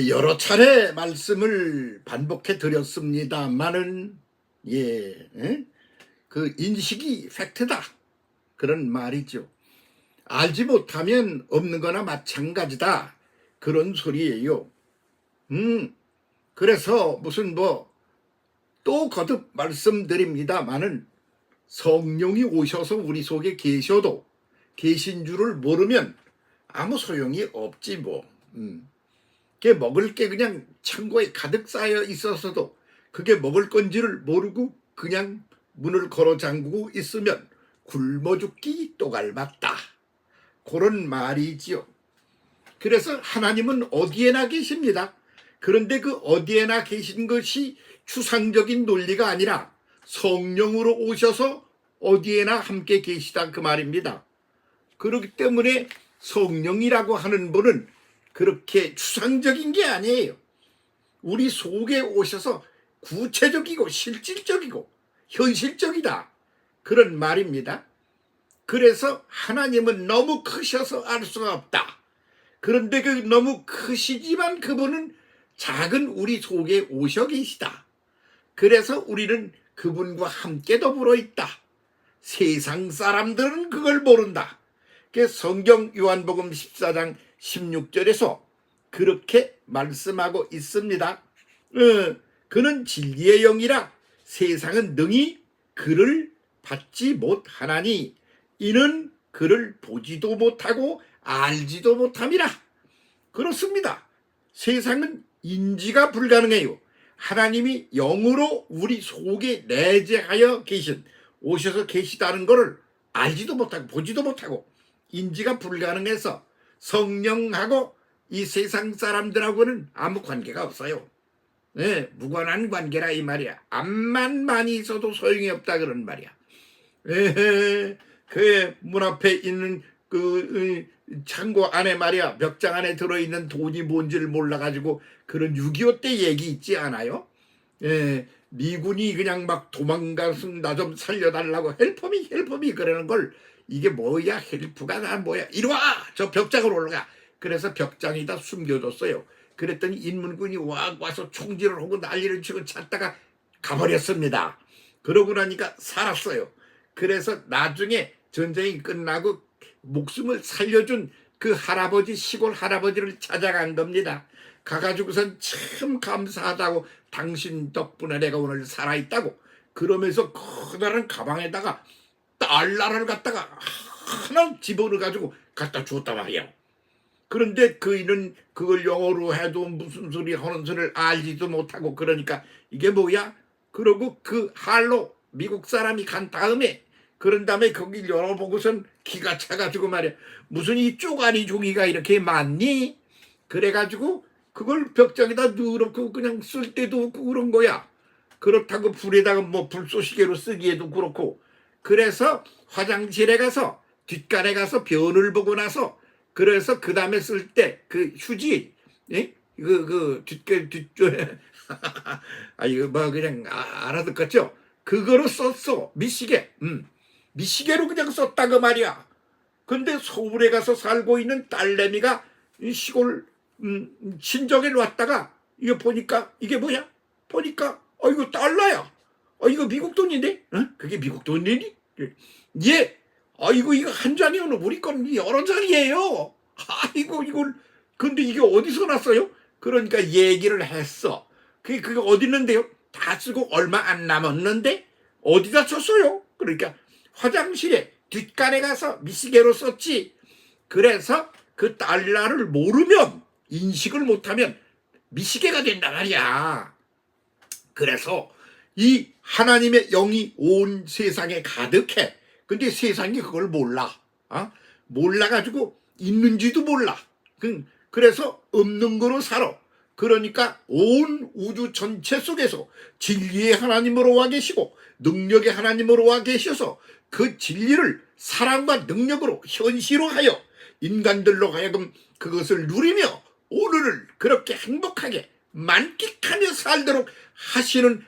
여러 차례 말씀을 반복해 드렸습니다만은 그 인식이 팩트다 그런 말이죠. 알지 못하면 없는 거나 마찬가지다 그런 소리예요. 그래서 무슨 또 거듭 말씀드립니다만은 성령이 오셔서 우리 속에 계셔도 계신 줄을 모르면 아무 소용이 없지 뭐. 그게 먹을 게 그냥 창고에 가득 쌓여 있어서도 그게 먹을 건지를 모르고 그냥 문을 걸어 잠그고 있으면 굶어 죽기 또갈맞다 그런 말이지요. 그래서 하나님은 어디에나 계십니다. 그런데 그 어디에나 계신 것이 추상적인 논리가 아니라 성령으로 오셔서 어디에나 함께 계시다 그 말입니다. 그렇기 때문에 성령이라고 하는 분은 그렇게 추상적인 게 아니에요. 우리 속에 오셔서 구체적이고 실질적이고 현실적이다 그런 말입니다. 그래서 하나님은 너무 크셔서 알 수가 없다. 그런데 그 너무 크시지만 그분은 작은 우리 속에 오셔 계시다. 그래서 우리는 그분과 함께 더불어 있다. 세상 사람들은 그걸 모른다. 성경 요한복음 14장 16절에서 그렇게 말씀하고 있습니다. 그는 진리의 영이라 세상은 능히 그를 받지 못하나니 이는 그를 보지도 못하고 알지도 못함이라. 그렇습니다. 세상은 인지가 불가능해요. 하나님이 영으로 우리 속에 내재하여 오셔서 계시다는 것을 알지도 못하고 보지도 못하고 인지가 불가능해서 성령하고 이 세상 사람들하고는 아무 관계가 없어요. 무관한 관계라 이 말이야. 암만 많이 있어도 소용이 없다 그런 말이야. 그 문 앞에 있는 그 창고 안에 말이야, 벽장 안에 들어있는 돈이 뭔지를 몰라가지고 그런 6.25 때 얘기 있지 않아요? 미군이 그냥 막 도망가서 나 좀 살려달라고 헬프미 그러는 걸 이게 뭐야, 헬프가 나 뭐야, 이리 와 저 벽장으로 올라가. 그래서 벽장에다 숨겨뒀어요. 그랬더니 인문군이 와서 총질을 하고 난리를 치고 찾다가 가버렸습니다. 그러고 나니까 살았어요. 그래서 나중에 전쟁이 끝나고 목숨을 살려준 그 할아버지, 시골 할아버지를 찾아간 겁니다. 가가지고선 참 감사하다고, 당신 덕분에 내가 오늘 살아있다고 그러면서 커다란 가방에다가 달러를 갖다가 하나 집어넣어가지고 갖다 주었단 말이에요. 그런데 그이는 그걸 영어로 해도 무슨 소리 하는 소리를 알지도 못하고 그러니까 이게 뭐야? 그러고 그 할로 미국 사람이 간 다음에 그런 다음에 거기 열어보고선 기가 차가지고 말이야, 무슨 이 쪼가리 종이가 이렇게 많니? 그래가지고 그걸 벽장에다 넣어놓고 그냥 쓸 때도 없고 그런 거야. 그렇다고 불에다가 불쏘시개로 쓰기에도 그렇고. 그래서 화장실에 가서 뒷간에 가서 변을 보고 나서 그래서 그 다음에 쓸 때 그 휴지, 뒷쪽에 이거 그냥 알아듣겠죠? 그거로 썼어. 미시계로 그냥 썼다 그 말이야. 근데 서울에 가서 살고 있는 딸내미가 시골 친정에 왔다가 이거 보니까 이게 뭐야? 보니까 이거 달러야. 이거 미국 돈인데? 그게 미국 돈이니? 예. 이거 한 장이요. 우리 건 여러 장이에요. 이걸 근데 이게 어디서 났어요? 그러니까 얘기를 했어. 그게 어디 있는데요? 다 쓰고 얼마 안 남았는데 어디다 썼어요? 그러니까 화장실에 뒷간에 가서 미시계로 썼지. 그래서 그 달러를 모르면, 인식을 못하면 미시계가 된단 말이야. 그래서 이 하나님의 영이 온 세상에 가득해. 근데 세상이 그걸 몰라. 몰라가지고 있는지도 몰라. 그래서 없는 거로 살아. 그러니까 온 우주 전체 속에서 진리의 하나님으로 와 계시고 능력의 하나님으로 와 계셔서 그 진리를 사랑과 능력으로 현실화하여 인간들로 하여금 그것을 누리며 오늘을 그렇게 행복하게 만끽하며 살도록 하시는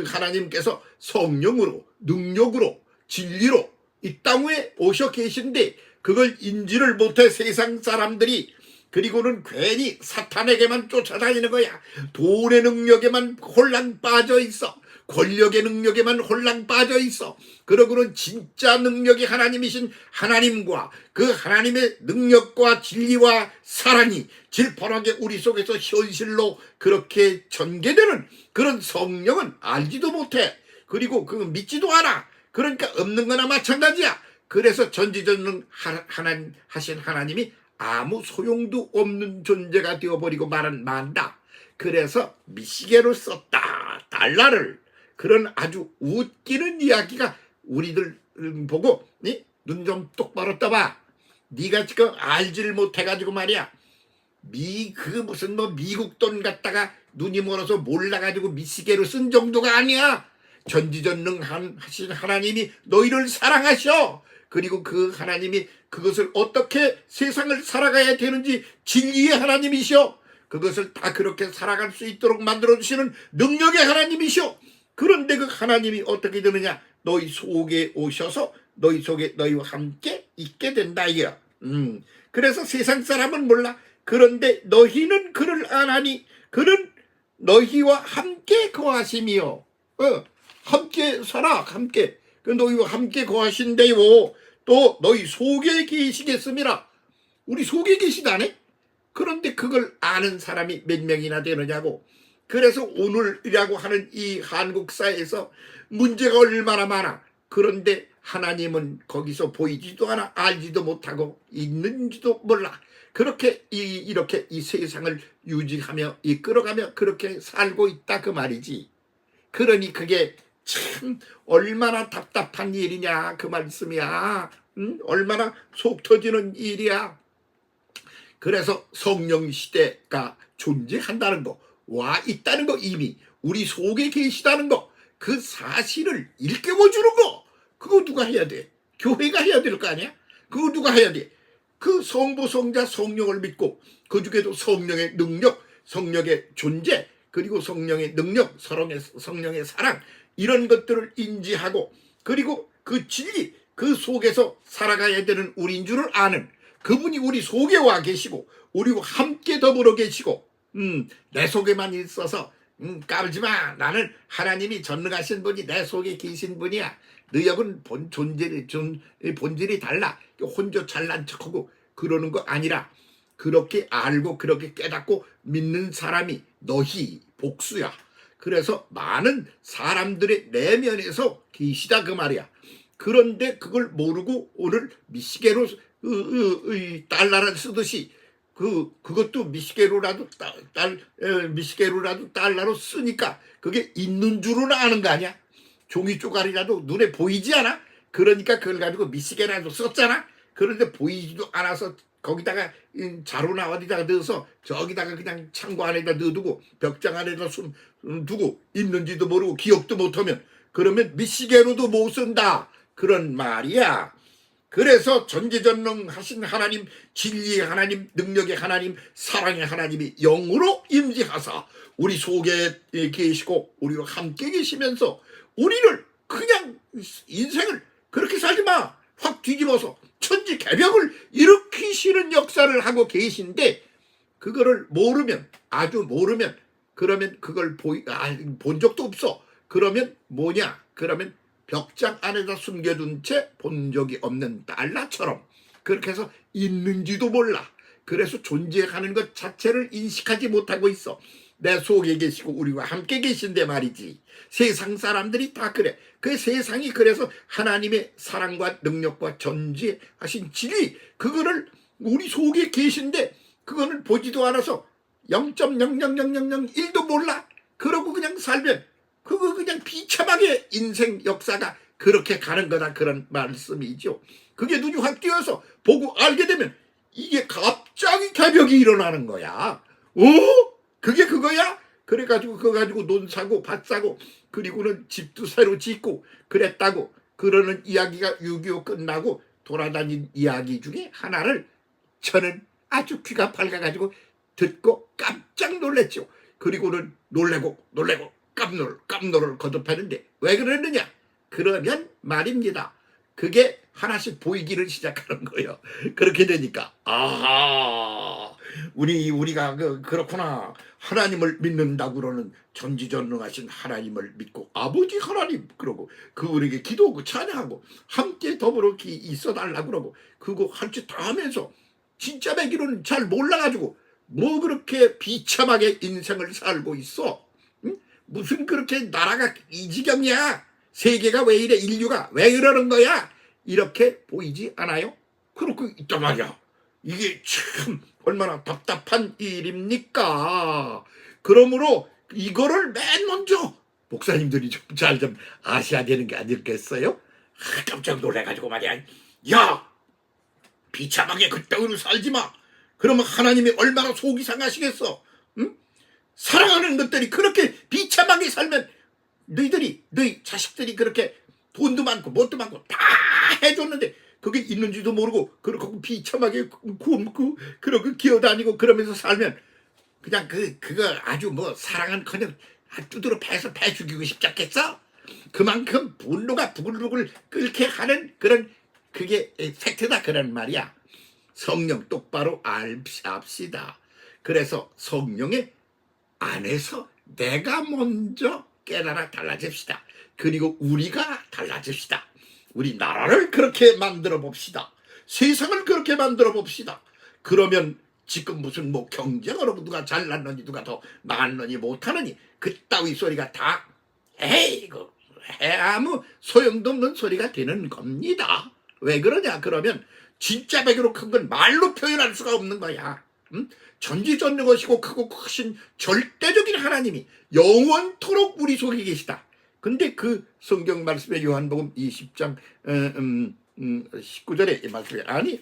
하나님께서 성령으로 능력으로 진리로 이 땅에 오셔 계신데 그걸 인지를 못해 세상 사람들이 그리고는 괜히 사탄에게만 쫓아다니는 거야. 돈의 능력에만 홀랑 빠져 있어. 권력의 능력에만 홀랑 빠져 있어. 그러고는 진짜 능력이 하나님이신 하나님과 그 하나님의 능력과 진리와 사랑이 질펀하게 우리 속에서 현실로 그렇게 전개되는 그런 성령은 알지도 못해. 그리고 그거 믿지도 않아. 그러니까 없는 거나 마찬가지야. 그래서 전지전능 하신 하나님이 아무 소용도 없는 존재가 되어버리고 만다. 그래서 미시계로 썼다. 달러를. 그런 아주 웃기는 이야기가 우리들 보고 눈 좀 똑바로 떠봐. 네가 지금 알지를 못해가지고 말이야. 무슨 미국 돈 갖다가 눈이 멀어서 몰라가지고 미시계로 쓴 정도가 아니야. 전지전능하신 하나님이 너희를 사랑하셔. 그리고 그 하나님이 그것을 어떻게 세상을 살아가야 되는지 진리의 하나님이셔. 그것을 다 그렇게 살아갈 수 있도록 만들어주시는 능력의 하나님이셔. 그런데 그 하나님이 어떻게 되느냐? 너희 속에 오셔서 너희 속에 너희와 함께 있게 된다 이거야. 그래서 세상 사람은 몰라. 그런데 너희는 그를 아나니 그는 너희와 함께 거하심이요. 함께 살아. 함께. 그 너희와 함께 거하신대요. 또 너희 속에 계시겠습니다. 우리 속에 계시다네. 그런데 그걸 아는 사람이 몇 명이나 되느냐고. 그래서 오늘이라고 하는 이 한국사에서 문제가 얼마나 많아. 그런데 하나님은 거기서 보이지도 않아. 알지도 못하고 있는지도 몰라. 그렇게 이렇게 이 세상을 유지하며 이끌어가며 그렇게 살고 있다 그 말이지. 그러니 그게 참 얼마나 답답한 일이냐 그 말씀이야. 얼마나 속 터지는 일이야. 그래서 성령 시대가 존재한다는 거, 와 있다는 거, 이미 우리 속에 계시다는 거, 그 사실을 일깨워주는 거, 그거 누가 해야 돼? 교회가 해야 될 거 아니야? 그거 누가 해야 돼? 그 성부 성자 성령을 믿고 그 중에도 성령의 능력, 성령의 존재, 그리고 성령의 능력, 성령의 사랑, 이런 것들을 인지하고, 그리고 그 진리, 그 속에서 살아가야 되는 우리인 줄을 아는 그분이 우리 속에 와 계시고 우리와 함께 더불어 계시고, 내 속에만 있어서 까불지마. 나는 하나님이 전능하신 분이 내 속에 계신 분이야. 너역은 본질이 달라. 혼자 잘난 척하고 그러는 거 아니라, 그렇게 알고 그렇게 깨닫고 믿는 사람이 너희 복수야. 그래서 많은 사람들의 내면에서 계시다 그 말이야. 그런데 그걸 모르고 오늘 미시계로 달러를 쓰듯이 그것도 미시계로라도 미시계로라도 달러로 쓰니까 그게 있는 줄은 아는 거 아니야? 종이 쪼가리라도 눈에 보이지 않아? 그러니까 그걸 가지고 미시계라도 썼잖아. 그런데 보이지도 않아서 거기다가 자루나 어디다가 넣어서 저기다가 그냥 창고 안에다 넣어두고 벽장 안에다 두고 있는지도 모르고 기억도 못하면, 그러면 미시계로도 못 쓴다 그런 말이야. 그래서 전지전능하신 하나님, 진리의 하나님, 능력의 하나님, 사랑의 하나님이 영으로 임재하사 우리 속에 계시고 우리와 함께 계시면서 우리를 그냥 인생을 그렇게 살지 마. 확 뒤집어서 천지개벽을 일으키시는 역사를 하고 계신데, 그거를 모르면, 아주 모르면, 그러면 그걸 본 적도 없어. 그러면 뭐냐? 그러면 벽장 안에다 숨겨둔 채 본 적이 없는 달러처럼 그렇게 해서 있는지도 몰라. 그래서 존재하는 것 자체를 인식하지 못하고 있어. 내 속에 계시고 우리와 함께 계신데 말이지. 세상 사람들이 다 그래. 그 세상이 그래서 하나님의 사랑과 능력과 전지하신 진리, 그거를 우리 속에 계신데 그거는 보지도 않아서 0.00001도 몰라. 그러고 그냥 살면 그거 그냥 비참하게 인생 역사가 그렇게 가는 거다 그런 말씀이죠. 그게 눈이 확 띄어서 보고 알게 되면 이게 갑자기 개벽이 일어나는 거야. 그게 그거야? 그래가지고 그거 가지고 논 사고 밭 사고 그리고는 집도 새로 짓고 그랬다고 그러는 이야기가 6.25 끝나고 돌아다닌 이야기 중에 하나를 저는 아주 귀가 밝아가지고 듣고 깜짝 놀랐죠. 그리고는 놀래고 깜놀을 거듭하는데 왜 그랬느냐? 그러면 말입니다. 그게 하나씩 보이기를 시작하는 거예요. 그렇게 되니까 아하, 우리가 그렇구나. 하나님을 믿는다고 그러는 전지전능하신 하나님을 믿고 아버지 하나님 그러고 그분에게 기도하고 찬양하고 함께 더불어 있어 달라고 그러고 그거 할 짓 다 하면서 진짜 배기로는 잘 몰라가지고 뭐 그렇게 비참하게 인생을 살고 있어? 응? 무슨 그렇게 나라가 이 지경이야? 세계가 왜 이래? 인류가 왜 이러는 거야? 이렇게 보이지 않아요? 그렇고 있단 말이야. 이게 참 얼마나 답답한 일입니까? 그러므로 이거를 맨 먼저 목사님들이 좀 잘 좀 아셔야 되는 게 아닐겠어요? 깜짝 놀래가지고 말이야. 야! 비참하게 그따위로 살지 마. 그러면 하나님이 얼마나 속이 상하시겠어. 응? 사랑하는 것들이 그렇게 비참하게 살면 너희 자식들이 그렇게 돈도 많고 뭣도 많고 다 해줬는데 그게 있는지도 모르고 그렇고 비참하게 굶고 그러고 기어다니고 그러면서 살면 그냥 그거 아주 뭐 사랑은커녕 두드러 패서 패 죽이고 싶지 않겠어? 그만큼 분노가 부글부글 끓게 하는 그런 그게 팩트다 그런 말이야. 성령 똑바로 압시다. 그래서 성령의 안에서 내가 먼저 깨달아 달라집시다. 그리고 우리가 달라집시다. 우리 나라를 그렇게 만들어 봅시다. 세상을 그렇게 만들어 봅시다. 그러면 지금 무슨 뭐 경쟁으로 누가 잘났느니 누가 더 나았느니 못하느니 그따위 소리가 다 이거 아무 소용도 없는 소리가 되는 겁니다. 왜 그러냐? 그러면 진짜 배교로 큰 건 말로 표현할 수가 없는 거야. 응? 전지전능하시고 크고 크신 절대적인 하나님이 영원토록 우리 속에 계시다. 근데 그 성경 말씀에 요한복음 20장 19절에 말씀에 아니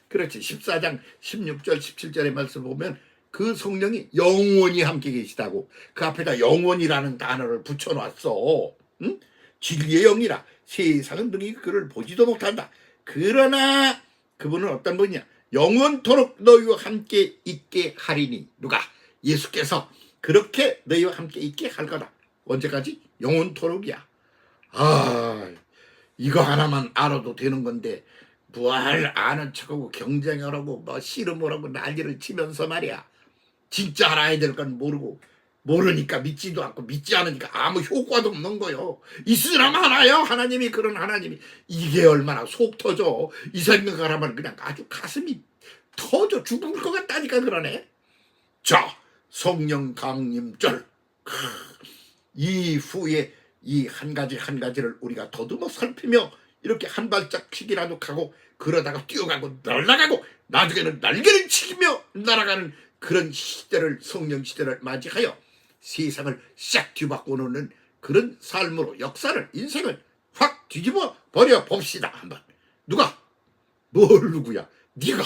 그렇지 14장 16절 17절의 말씀 보면 그 성령이 영원히 함께 계시다고 그 앞에다 영원이라는 단어를 붙여놨어. 응? 진리의 영이라 세상은 능히 그를 보지도 못한다. 그러나 그분은 어떤 분이냐? 영원토록 너희와 함께 있게 하리니 누가? 예수께서 그렇게 너희와 함께 있게 할 거다. 언제까지? 영원토록이야. 이거 하나만 알아도 되는 건데 뭘 아는 척하고 경쟁을 하고 뭐 씨름을 하고 난리를 치면서 말이야. 진짜 알아야 될 건 모르고 모르니까 믿지도 않고 믿지 않으니까 아무 효과도 없는 거요. 있으나 마나요? 하나님이 그런 하나님이 이게 얼마나 속 터져. 이 생각을 하면 그냥 아주 가슴이 터져 죽을 것 같다니까 그러네. 자, 성령 강림절 이후에 이 한 가지 한 가지를 우리가 더듬어 살피며 이렇게 한 발짝씩이라도 가고 그러다가 뛰어가고 날아가고 나중에는 날개를 치며 날아가는 그런 시대를 성령 시대를 맞이하여 세상을 싹 뒤바꿔 놓는 그런 삶으로 역사를 인생을 확 뒤집어 버려 봅시다. 한번 누가 뭘 누구야? 네가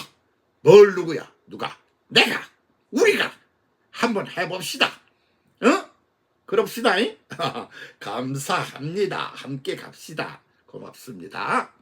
뭘 누구야? 누가 내가 우리가 한번 해봅시다. 어? 그럽시다. 감사합니다. 함께 갑시다. 고맙습니다.